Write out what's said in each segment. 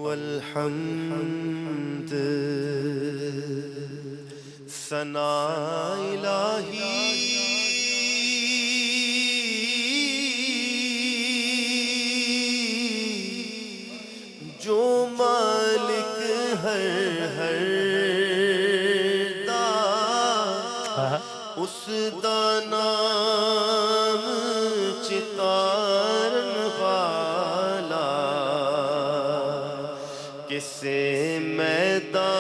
والحمد ثناء الہی جو مالک ہر دا اس دا نام چتارن والا کسے میدان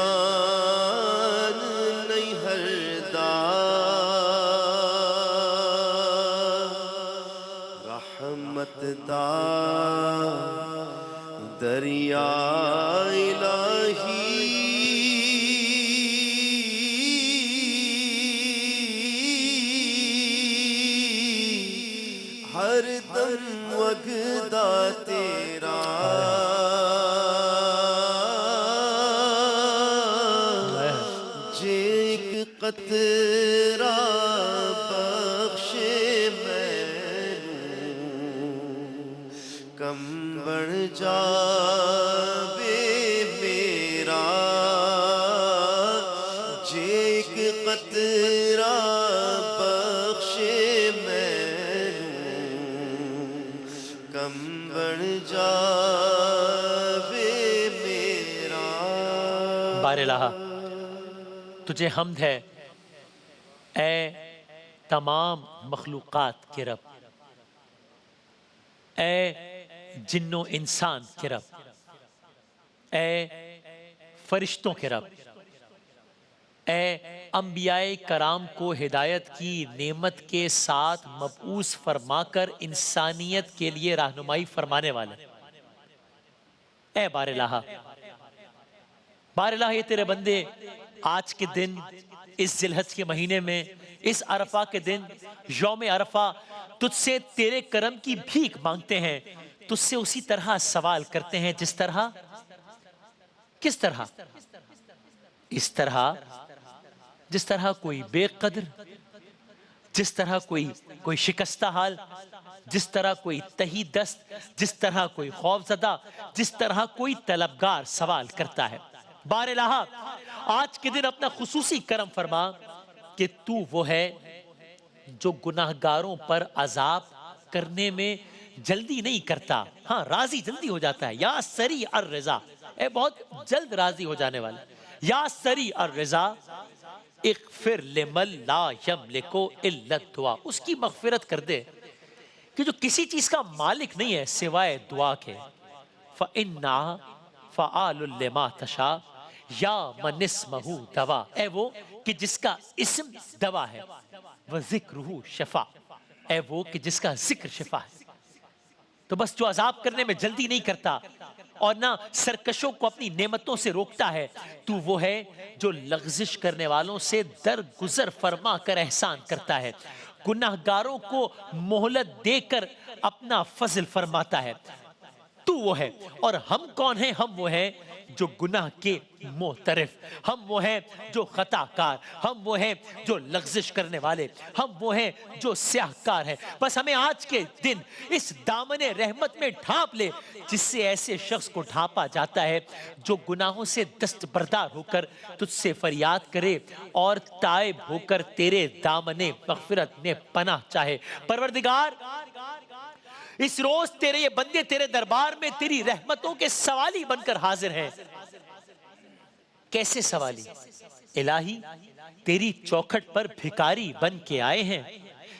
نہیں ہردا رحمت دا دریا الہی ہر دم وگدا تیرا جے ایک قطرہ بخشے مینوں کم بڑھ جاوے میرا جے ایک قطرہ بخشے مینوں کم بڑھ جاوے میرا۔ بار الہ تجھے حمد ہے اے تمام مخلوقات کے رب، اے جن و انسان کے رب، اے فرشتوں کے رب، اے انبیاء کرام کو ہدایت کی نعمت کے ساتھ مبعوث فرما کر انسانیت کے لیے رہنمائی فرمانے والے، اے بار الہ یہ تیرے بندے آج کے دن اس ذی الحج کے مہینے میں اس عرفہ کے دن یوم عرفہ تجھ سے تیرے کرم کی بھیک مانگتے ہیں، تجھ سے اسی طرح سوال کرتے ہیں جس طرح کس طرح اس طرح جس طرح کوئی بے قدر، جس طرح کوئی شکستہ حال، جس طرح کوئی تہی دست، جس طرح کوئی خوف زدہ، جس طرح کوئی طلبگار سوال کرتا ہے۔ بار الہ آج کے دن اپنا خصوصی کرم فرما کہ تو وہ ہے جو گناہگاروں پر عذاب کرنے میں جلدی نہیں کرتا، ہاں راضی جلدی ہو جاتا ہے۔ یا سریع الرضا، اے بہت جلد راضی ہو جانے والا، یا سریع الرضا اغفر لمن لا یملک الا الدعاء، اس کی مغفرت کر دے کہ جو کسی چیز کا مالک نہیں ہے سوائے دعا کے۔ فَإِنَّا فَعَالٌ لِمَا تَشَاءُ یا من اسمہ دوا، اے وہ کہ جس کا اسم دوا ہے، وَذِكْرُهُ شفا، اے وہ کہ جس کا ذکر شفا ہے۔ تو بس جو عذاب کرنے میں جلدی نہیں کرتا اور نہ سرکشوں کو اپنی نعمتوں سے روکتا ہے، تو وہ ہے جو لغزش کرنے والوں سے درگزر فرما کر احسان کرتا ہے، گناہگاروں کو مہلت دے کر اپنا فضل فرماتا ہے۔ تو وہ ہے، اور ہم کون ہیں؟ ہم وہ ہیں جو گناہ کے معترف، ہم وہ ہیں جو خطا کار، ہم وہ ہیں جو لغزش کرنے والے، ہم وہ ہیں جو سیاہ کار ہیں۔ بس ہمیں آج کے دن اس دامن رحمت میں ڈھانپ لے جس سے ایسے شخص کو ڈھانپا جاتا ہے جو گناہوں سے دستبردار ہو کر تجھ سے فریاد کرے اور تائب ہو کر تیرے دامن مغفرت میں پناہ چاہے۔ پروردگار اس روز تیرے یہ بندے تیرے دربار میں تیری رحمتوں کے سوالی بن کر حاضر ہیں۔ کیسے سوالی؟ الہی تیری چوکھٹ پر بھکاری بن کے آئے ہیں،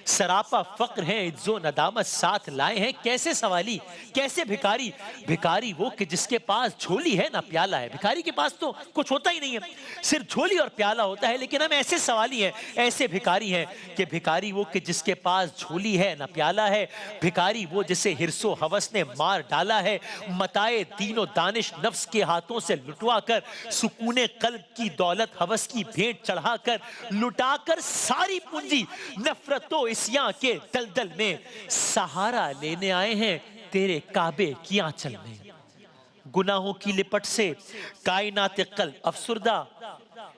سراپا فقر ہیں، عجز و ندامت ساتھ لائے ہیں۔ کیسے سوالی، کیسے بھکاری؟ بھکاری وہ کہ جس کے پاس جھولی ہے نہ پیالہ ہے۔ بھکاری کے پاس تو کچھ ہوتا ہی نہیں ہے، صرف جھولی اور پیالہ ہوتا ہے، لیکن ہم ایسے سوالی ہیں، ایسے بھکاری ہیں کہ بھکاری وہ کہ جس کے پاس جھولی ہے نہ پیالہ ہے، بھکاری وہ جسے حرص و ہوس نے مار ڈالا ہے، متاع دین و دانش نفس کے ہاتھوں سے لٹوا کر، سکون قلب کی دولت ہوس کی بھیٹ چڑھا کر، لٹا کر ساری پونجی نفرت و عصیاں کے دلدل میں سہارا لینے آئے ہیں تیرے کعبے کی آنچل میں۔ گناہوں کی لپٹ سے کائنات قلب افسردہ،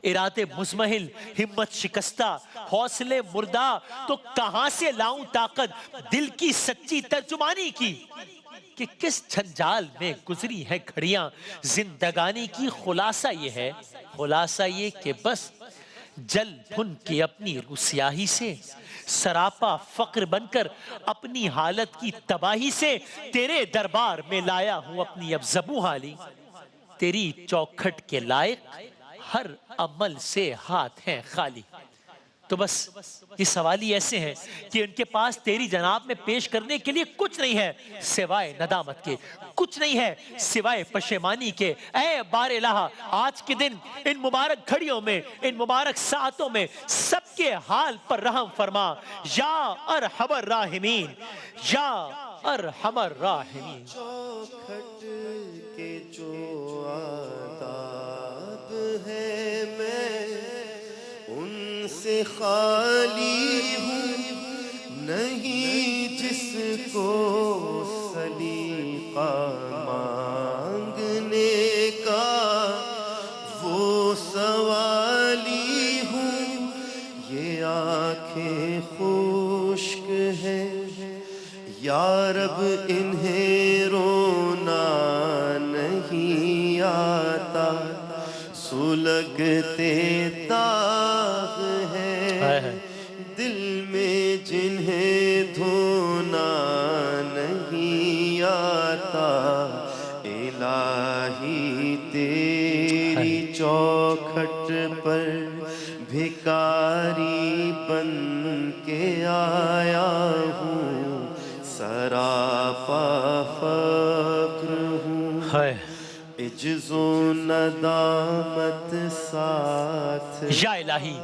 ارادے مزمحل، ہمت شکستہ، حوصلے مردہ، تو کہاں سے لاؤں طاقت دل کی سچی ترجمانی کی؟ کہ کس جھنجال میں گزری ہے گھڑیاں زندگانی کی، خلاصہ یہ کہ بس جل بھن کے اپنی روسیاہی سے، سراپا فقر بن کر اپنی حالت کی تباہی سے، تیرے دربار میں لایا ہوں اپنی اب زبوں حالی، تیری چوکھٹ کے لائق ہر عمل سے ہاتھ ہیں خالی۔ تو بس یہ سوال ہی ایسے ہیں کہ ان کے پاس تیری جناب میں پیش کرنے کے لیے کچھ نہیں ہے سوائے ندامت کے، کچھ نہیں ہے سوائے پشیمانی کے۔ اے بار الہ، آج کے دن ان مبارک گھڑیوں میں، ان مبارک ساعتوں میں سب کے حال پر رحم فرما، یا ارحم الراحمین، یا ارحم الراحمین۔ چوکھٹ کے جو آداب ہے میں ان سے خالی ہوں، نہیں جس کو سلیقہ مانگنے کا وہ سوالی ہوں، یہ آنکھیں خشک ہیں یا رب انہیں رونا نہیں آتا، سلگتے داغ ہے دل میں جنہیں دھونا نہیں آتا، الہی تیری چوکھٹ پر بھکاری بن کے آیا ہوں، سراپا فقر ہوں، عجز و ندامت ساتھ۔ یا الہی،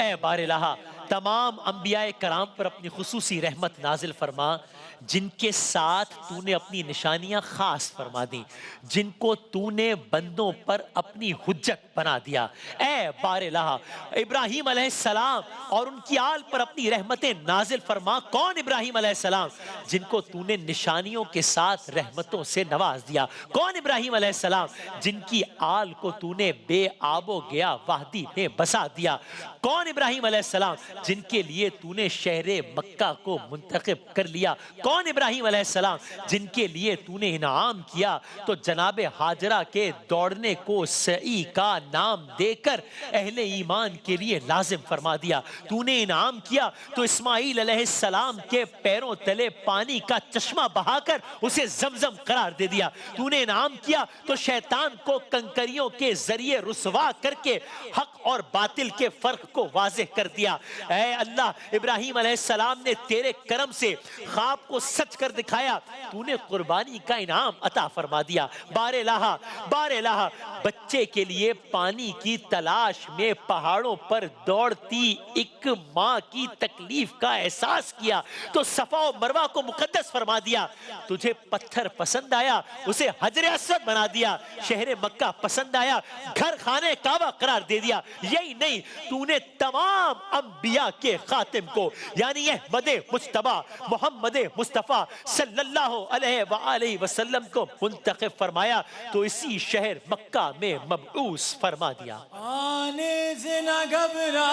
اے بار الہ، تمام انبیاء کرام پر اپنی خصوصی رحمت نازل فرما، جن کے ساتھ تو نے اپنی نشانیاں خاص فرما دیں، جن کو تو نے بندوں پر اپنی حجت بنا دیا۔ اے بار الہ، ابراہیم علیہ السلام اور ان کی آل پر اپنی رحمتیں نازل فرما۔ کون ابراہیم علیہ السلام؟ جن کو تو نے نشانیوں کے ساتھ رحمتوں سے نواز دیا۔ کون ابراہیم علیہ السلام؟ جن کی آل کو تو نے بے آب و گیا وادی میں بسا دیا۔ کون ابراہیم علیہ السلام؟ جن کے لیے تو نے شہر مکہ کو منتخب کر لیا۔ کون ابراہیم علیہ السلام؟ جن کے لیے تو نے انعام کیا تو جناب ہاجرہ کے دوڑنے کو سعی کا نام دے کر اہل ایمان کے لیے لازم فرما دیا۔ تو نے انعام کیا تو اسماعیل علیہ السلام کے پیروں تلے پانی کا چشمہ بہا کر اسے زمزم قرار دے دیا۔ تو نے انعام کیا تو شیطان کو کنکریوں کے ذریعے رسوا کر کے حق اور باطل کے فرق کو واضح کر دیا۔ اے اللہ، ابراہیم علیہ السلام نے تیرے کرم سے خواب کو سچ کر دکھایا، تو نے قربانی کا انعام عطا فرما دیا۔ بار الہ، بچے کے لیے پانی کی تلاش میں پہاڑوں پر دوڑتی ایک ماں کی تکلیف کا احساس کیا تو صفا و مروہ کو مقدس فرما دیا۔ تجھے پتھر پسند آیا، اسے حجر اسود بنا دیا۔ شہر مکہ پسند آیا، گھر خانے کعبہ قرار دے دیا۔ یہی نہیں، تو نے تمام انبیاء کے خاتم کو یعنی احمد مجتبی محمد مصطفیٰ صلی اللہ علیہ وآلہ وسلم کو منتخب فرمایا تو اسی شہر مکہ میں مبعوث فرما دیا۔ آنے سے نہ گھبرا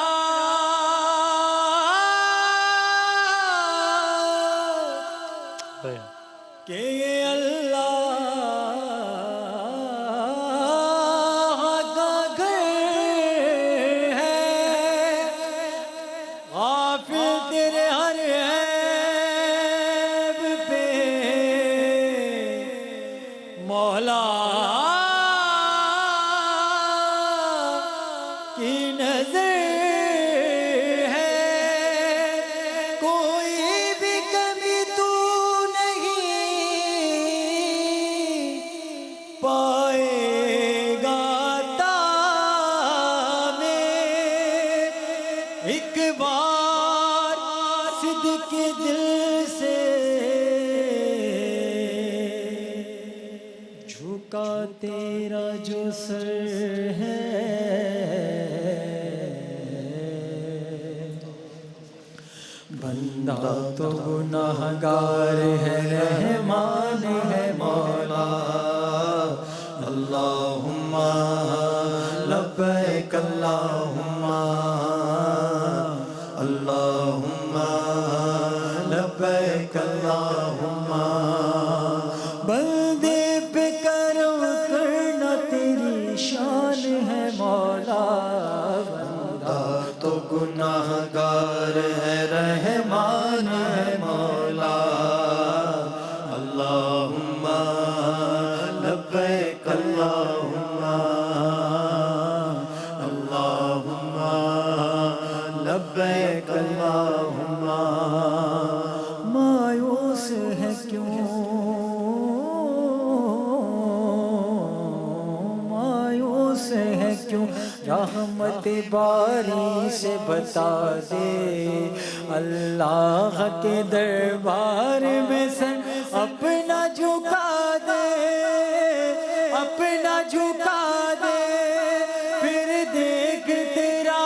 کہ یہ اللہ کا گھر ہے، غافل تیرے ہر عیب پہ مولا کی نظر ہے، کوئی بھی کمی تو نہیں پائے گا تا میں، ایک بار صدق دل سے جھکا تیرا جو سر ہے، بندہ تو گناہگار ہے، رحمان ہے مولا، اللہم لبیک اللہم اللہم لبیک اللہم، لبیک اللہم اللہم لبیک اللہم مایوس ہے کیوں مایوس ہے کیوں رحمت باری سے بتا دے اللہ کے دربار میں سر اپنا جھکا دے اپنا جھکا دے پھر دیکھ تیرا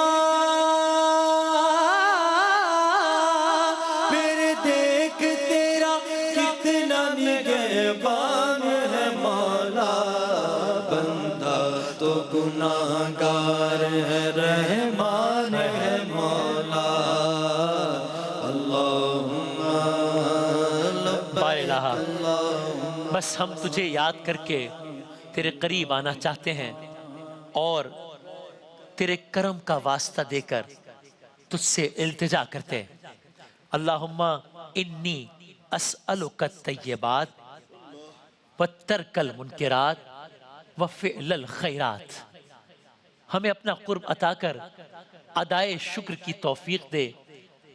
پھر دیکھ تیرا کتنا نگہبان ہے مولا بندہ تو گناہگار ہے رحمان ہے مولا اللہم بار لبیک الہ اللہم بس ہم تجھے یاد کر کے تیرے قریب آنا چاہتے ہیں اور تیرے کرم کا واسطہ دے کر تجھ سے التجا کرتے ہیں اللہم انی اسألک الطیبات وترک المنکرات وفعل الخیرات ہمیں اپنا قرب عطا کر ادائے شکر کی توفیق دے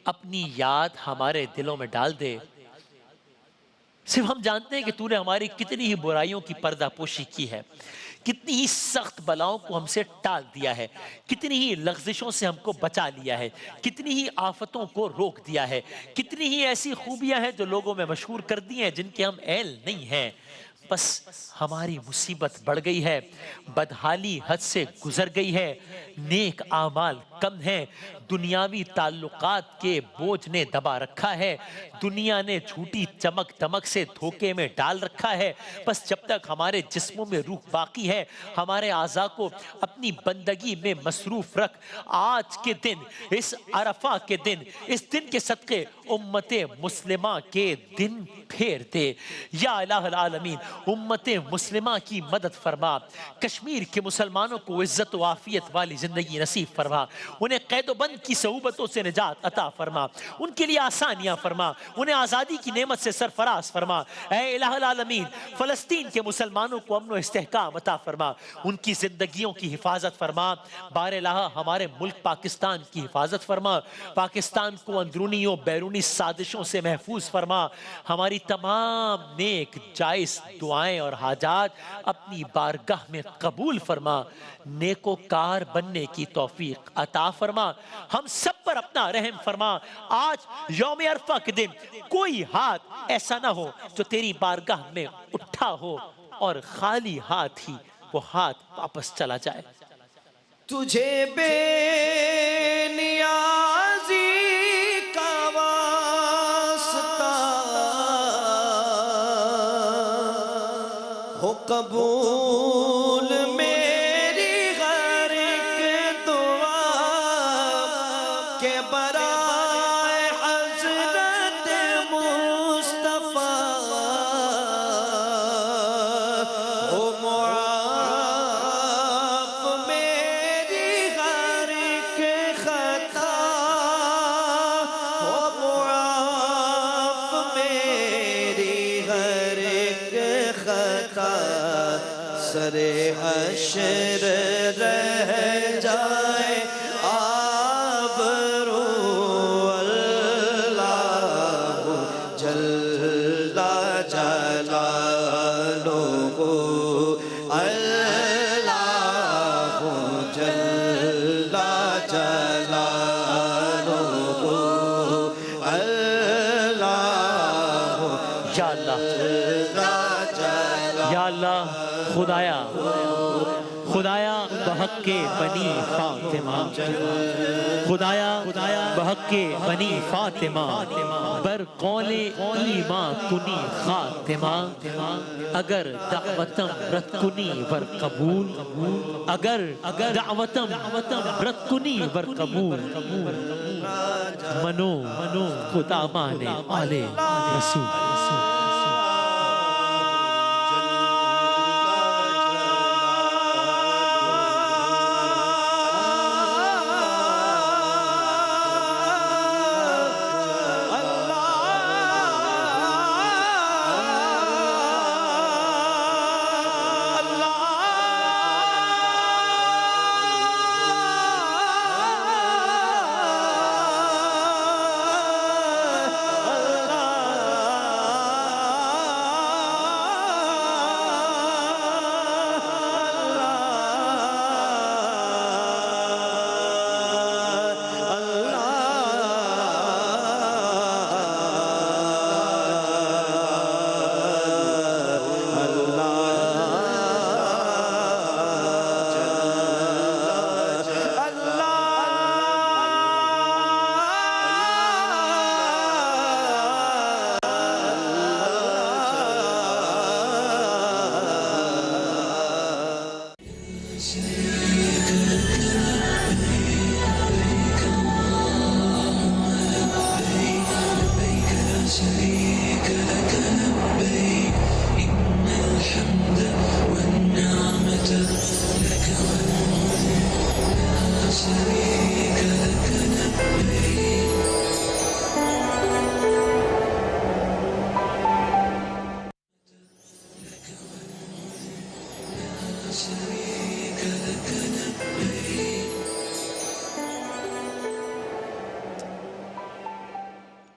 اپنی یاد ہمارے دلوں میں ڈال دے صرف ہم جانتے ہیں کہ تو نے ہماری کتنی ہی برائیوں کی پردہ پوشی کی ہے کتنی ہی سخت بلاؤں کو ہم سے ٹال دیا ہے کتنی ہی لغزشوں سے ہم کو بچا لیا ہے کتنی ہی آفتوں کو روک دیا ہے کتنی ہی ایسی خوبیاں ہیں جو لوگوں میں مشہور کر دی ہیں جن کے ہم اہل نہیں ہیں بس ہماری مصیبت بڑھ گئی ہے بدحالی حد سے گزر گئی ہے نیک اعمال کم ہیں دنیاوی تعلقات کے بوجھ نے دبا رکھا ہے دنیا نے جھوٹی چمک دمک سے دھوکے میں ڈال رکھا ہے بس جب تک ہمارے جسموں میں روح باقی ہے ہمارے اعضاء کو اپنی بندگی میں مصروف رکھ آج کے دن اس عرفہ کے دن اس دن کے صدقے امت مسلمہ کے دن پھیر دے یا الہ العالمین امت مسلمہ کی مدد فرما کشمیر کے مسلمانوں کو عزت و عافیت والی زندگی نصیب فرما انہیں قید و بند کی صعوبتوں سے نجات عطا فرما ان کے لیے آسانیاں فرما انہیں آزادی کی نعمت سے سرفراز فرما اے الہ العالمین فلسطین کے مسلمانوں کو امن و استحکام عطا فرما ان کی زندگیوں کی حفاظت فرما بار الہ ہمارے ملک پاکستان کی حفاظت فرما پاکستان کو اندرونی و بیرونی سازشوں سے محفوظ فرما ہماری تمام نیک جائز دعائیں اور حاجات اپنی بارگاہ میں قبول فرما نیکوکار بننے کی توفیق عطا فرما ہم سب پر اپنا رحم فرما آج یوم عرفہ کے دن کوئی ہاتھ ایسا نہ ہو جو تیری بارگاہ میں اٹھا ہو اور خالی ہاتھ ہی وہ ہاتھ واپس چلا جائے تجھے بے نیازی کا واسطہ ہو قبول میری ہر ایک دعا کے برائے حضرت مصطفیٰ ہو سرے حشر رہ جائے آبرو اللہ جل جلالہ اللہ جل جلالہ اللہ یا اللہ یا اللہ خدایا بحق بنی فاطمہ خدایا بحق بنی فاطمہ بر قول ایمان کنی خاتمہ اگر دعوتم رد کنی ور قبول اگر دعوتم رد کنی ور قبول منو خدا مانے آلے رسول اللہ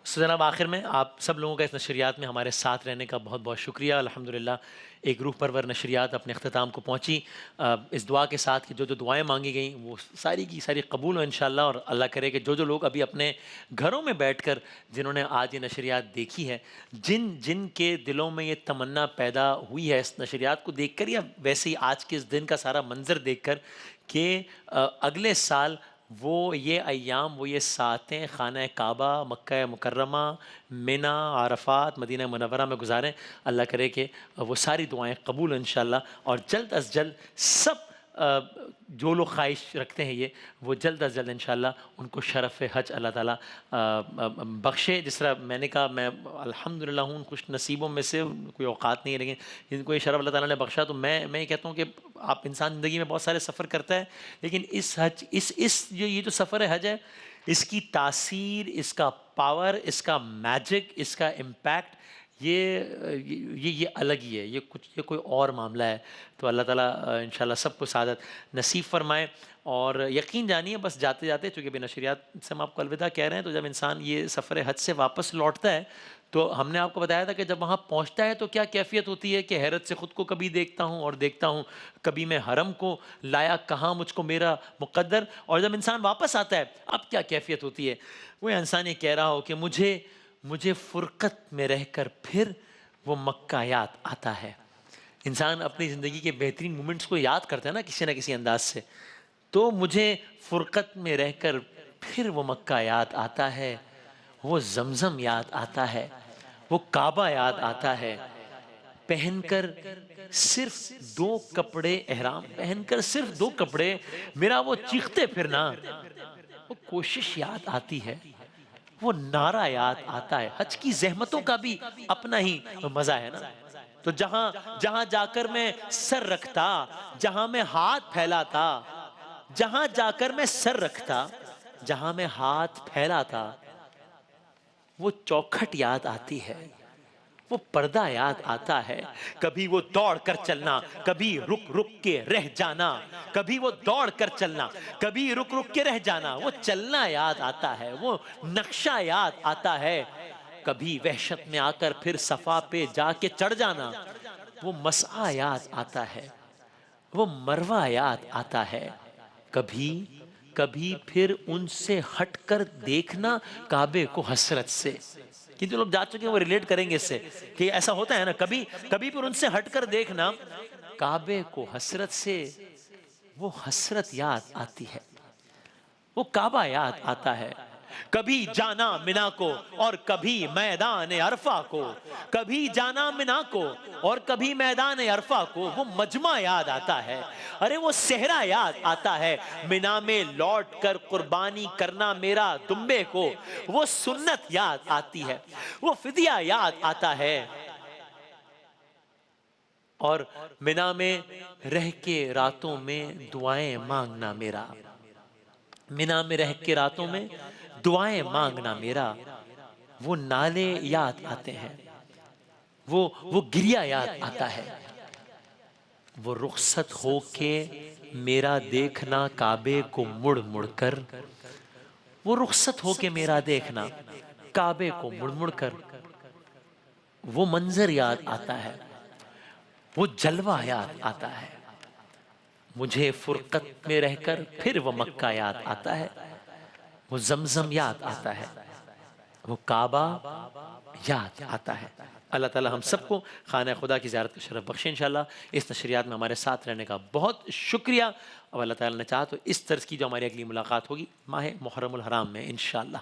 سو جناب آخر میں آپ سب لوگوں کا اس نشریات میں ہمارے ساتھ رہنے کا بہت بہت شکریہ. الحمدللہ ایک روح پرور نشریات اپنے اختتام کو پہنچی اس دعا کے ساتھ کہ جو جو دعائیں مانگی گئیں وہ ساری کی ساری قبول ہو انشاءاللہ. اور اللہ کرے کہ جو جو لوگ ابھی اپنے گھروں میں بیٹھ کر جنہوں نے آج یہ نشریات دیکھی ہے، جن کے دلوں میں یہ تمنا پیدا ہوئی ہے اس نشریات کو دیکھ کر یا ویسے ہی آج کے اس دن کا سارا منظر دیکھ کر کہ اگلے سال وہ یہ ایام، وہ یہ ساعتیں خانہ کعبہ، مکہ مکرمہ، مینا، عرفات، مدینہ منورہ میں گزاریں. اللہ کرے کہ وہ ساری دعائیں قبول انشاءاللہ، اور جلد از جلد سب جو لوگ خواہش رکھتے ہیں وہ جلد از جلد انشاءاللہ ان کو شرف حج اللہ تعالیٰ بخشے. جس طرح میں نے کہا میں الحمدللہ ہوں خوش نصیبوں میں سے، کوئی اوقات نہیں ہے لیکن جن کو یہ شرف اللہ تعالیٰ نے بخشا. تو میں یہ کہتا ہوں کہ آپ انسان زندگی میں بہت سارے سفر کرتا ہے، لیکن اس حج یہ جو سفر حج ہے، اس کی تاثیر، اس کا پاور، اس کا میجک، اس کا امپیکٹ یہ الگ ہی ہے. یہ کوئی اور معاملہ ہے. تو اللہ تعالیٰ انشاءاللہ سب کو سعادت نصیب فرمائے. اور یقین جانیے بس جاتے جاتے، چونکہ بے نشریات سے ہم آپ کو الوداع کہہ رہے ہیں، تو جب انسان یہ سفر حج سے واپس لوٹتا ہے تو ہم نے آپ کو بتایا تھا کہ جب وہاں پہنچتا ہے تو کیا کیفیت ہوتی ہے کہ حیرت سے خود کو کبھی دیکھتا ہوں کبھی میں حرم کو لایا کہاں مجھ کو میرا مقدر. اور جب انسان واپس آتا ہے اب کیا کیفیت ہوتی ہے. وہ انسان یہ کہہ رہا ہو کہ مجھے فرقت میں رہ کر پھر وہ مکہ یاد آتا ہے. انسان اپنی زندگی کے بہترین مومنٹس کو یاد کرتا ہے نا کسی نہ کسی انداز سے. تو مجھے فرقت میں رہ کر پھر وہ مکہ یاد آتا ہے، وہ زمزم یاد آتا ہے، وہ کعبہ یاد آتا ہے. پہن کر صرف 2 کپڑے، احرام پہن کر صرف 2 کپڑے، میرا وہ چیختے پھرنا، وہ کوشش یاد آتی ہے، وہ نعرہ یاد آتا ہے. حج کی زحمتوں کا بھی اپنا ہی مزہ ہے نا. تو جہاں جا کر میں سر رکھتا، جہاں میں ہاتھ پھیلاتا، جہاں جا کر میں سر رکھتا، جہاں میں ہاتھ پھیلاتا، وہ چوکھٹ یاد آتی ہے، وہ پردہ یاد آتا ہے. کبھی وہ دوڑ کر چلنا، کبھی رک کے رہ جانا، کبھی وہ دوڑ کر چلنا، کبھی رک کے رہ جانا. وہ چلنا یاد آتا ہے، وہ نقشہ یاد آتا ہے. کبھی وحشت میں آ کر پھر صفا پہ جا کے چڑھ جانا، وہ مسعی یاد آتا ہے، وہ مروہ یاد آتا ہے. کبھی پھر ان سے ہٹ کر دیکھنا کعبے کو حسرت سے. کہ جو لوگ جا چکے ہیں وہ ریلیٹ کریں گے اس سے کہ ایسا ہوتا ہے نا. کبھی پھر ان سے ہٹ کر دیکھنا کعبے کو حسرت سے. وہ حسرت یاد آتی ہے، وہ کعبہ یاد آتا ہے. کبھی جانا منا کو اور کبھی میدان عرفہ کو، کبھی جانا منا کو اور کبھی میدان عرفہ کو. وہ مجمع یاد آتا ہے، ارے وہ صحرا یاد آتا ہے. منا میں لوٹ کر قربانی کرنا میرا دمبے کو، وہ سنت یاد آتی ہے، وہ فدیہ یاد آتا ہے. اور منا میں رہ کے راتوں میں دعائیں مانگنا میرا، منا میں رہ کے راتوں میں دعائیں مانگنا میرا. وہ نالے یاد آتے ہیں، وہ گریہ یاد آتا ہے. وہ رخصت ہو کے میرا دیکھنا کعبے کو مڑ کر، وہ رخصت ہو کے میرا دیکھنا کعبے کو مڑ کر. وہ منظر یاد آتا ہے، وہ جلوہ یاد آتا ہے. مجھے فرقت میں رہ کر پھر وہ مکہ یاد آتا ہے، وہ زمزم یاد آتا ہے، وہ کعبہ یاد آتا ہے. اللہ تعالیٰ ہم سب کو خانہ خدا کی زیارت کا شرف بخشے انشاءاللہ. اس نشریات میں ہمارے ساتھ رہنے کا بہت شکریہ. اور اللہ تعالیٰ نے چاہا تو اس طرز کی جو ہماری اگلی ملاقات ہوگی ماہ محرم الحرام میں انشاءاللہ.